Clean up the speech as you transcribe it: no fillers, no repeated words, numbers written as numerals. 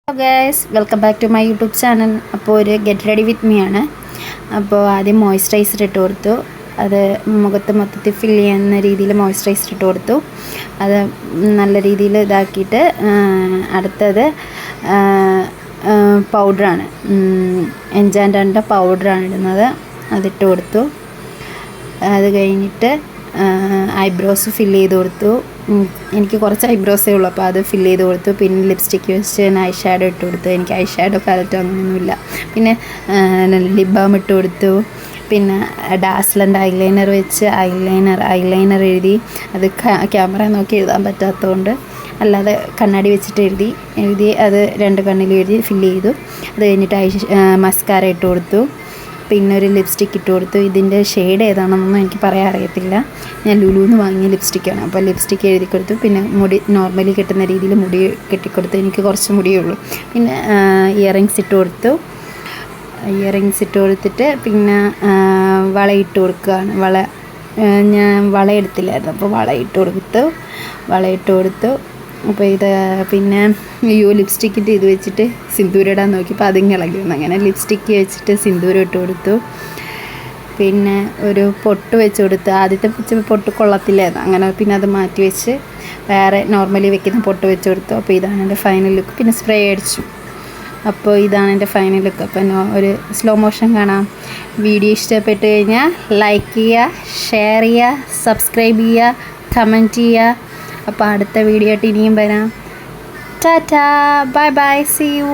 Hello guys, welcome back to my YouTube channel. അപ്പോൾ ഒരു get ready with me ആണ്. അപ്പോൾ ആദ്യം മോയ്സ്ചറൈസർ ഇട്ട് കൊടുത്തു. അത് മുഖത്ത് മൊത്തത്തിൽ ഫില്ല് ചെയ്യുന്ന രീതിയിൽ മോയ്സ്ചറൈസർ ഇട്ട് കൊടുത്തു. അത് നല്ല രീതിയിൽ ഇതാക്കിയിട്ട് അടുത്തത് പൗഡറാണ്, എൻചാൻറ്ററിൻ്റെ പൗഡറാണ് ഇടുന്നത്. അതിട്ട് കൊടുത്തു. അത് കഴിഞ്ഞിട്ട് ഐബ്രോസ് ഫില്ല് ചെയ്ത് കൊടുത്തു. എനിക്ക് കുറച്ച് ഐബ്രോസേ ഉള്ളൂ, അപ്പോൾ അത് ഫില്ല് ചെയ്ത് കൊടുത്തു. പിന്നെ ലിപ്സ്റ്റിക്ക് വെച്ച് ഐ ഷാഡോ ഇട്ട് കൊടുത്തു. എനിക്ക് ഐ ഷാഡോ പാലറ്റോ അങ്ങനെയൊന്നുമില്ല. പിന്നെ ലിപ് ബാം ഇട്ട് കൊടുത്തു. പിന്നെ ഡാസ്ലറിൻ്റെ ഐലൈനർ വെച്ച് ഐലൈനർ എഴുതി. അത് ക്യാമറ നോക്കി എഴുതാൻ പറ്റാത്തതുകൊണ്ട് അല്ലാതെ കണ്ണാടി വെച്ചിട്ട് എഴുതി അത് രണ്ട് കണ്ണിലും എഴുതി ഫില്ല് ചെയ്തു. അത് കഴിഞ്ഞിട്ട് മസ്കാര ഇട്ട് കൊടുത്തു. പിന്നെ ഒരു ലിപ്സ്റ്റിക്ക് ഇട്ട് കൊടുത്തു. ഇതിൻ്റെ ഷെയ്ഡ് ഏതാണെന്നൊന്നും എനിക്ക് പറയാൻ അറിയത്തില്ല. ഞാൻ ലുലുന്ന് വാങ്ങിയ ലിപ്സ്റ്റിക്കാണ്. അപ്പോൾ ലിപ്സ്റ്റിക്ക് എഴുതി കൊടുത്തു. പിന്നെ മുടി നോർമലി കെട്ടുന്ന രീതിയിൽ മുടി കെട്ടിക്കൊടുത്തു. എനിക്ക് കുറച്ച് മുടിയേ ഉള്ളൂ. പിന്നെ ഇയറിങ്സ് ഇട്ട് കൊടുത്തിട്ട് പിന്നെ വളയിട്ട് കൊടുക്കുകയാണ്. ഞാൻ വള എടുത്തില്ലായിരുന്നു, അപ്പോൾ വളയിട്ട് കൊടുത്തു. അപ്പോൾ ഇത് പിന്നെ ലിപ്സ്റ്റിക്കിൻ്റെ ഇത് വെച്ചിട്ട് സിന്ദൂരം ഇടാൻ നോക്കിയപ്പോൾ അതിങ്ങ് ഇളകി വന്നു. അങ്ങനെ ലിപ്സ്റ്റിക്ക് വെച്ചിട്ട് സിന്ദൂരം ഇട്ട് കൊടുത്തു. പിന്നെ ഒരു പൊട്ട് വെച്ച് കൊടുത്തു. ആദ്യത്തെ പൊട്ട് കൊള്ളത്തില്ലായിരുന്നു. അങ്ങനെ പിന്നെ അത് മാറ്റി വെച്ച് വേറെ നോർമലി വെക്കുന്ന പൊട്ട് വെച്ച് കൊടുത്തു. അപ്പോൾ ഇതാണ് എൻ്റെ ഫൈനൽ ലുക്ക്. പിന്നെ സ്പ്രേ അടിച്ചു. അപ്പോൾ ഇതാണ് എൻ്റെ ഫൈനൽ ലുക്ക്. അപ്പോൾ ഒരു സ്ലോ മോഷൻ കാണാം. വീഡിയോ ഇഷ്ടപ്പെട്ട് കഴിഞ്ഞാൽ ലൈക്ക് ചെയ്യുക, ഷെയർ ചെയ്യുക, സബ്സ്ക്രൈബ് ചെയ്യുക, കമൻറ്റ് ചെയ്യുക. അപ്പോൾ അടുത്ത വീഡിയോ ആയിട്ട് ഇനിയും വരാം. Tata, bye bye, see U.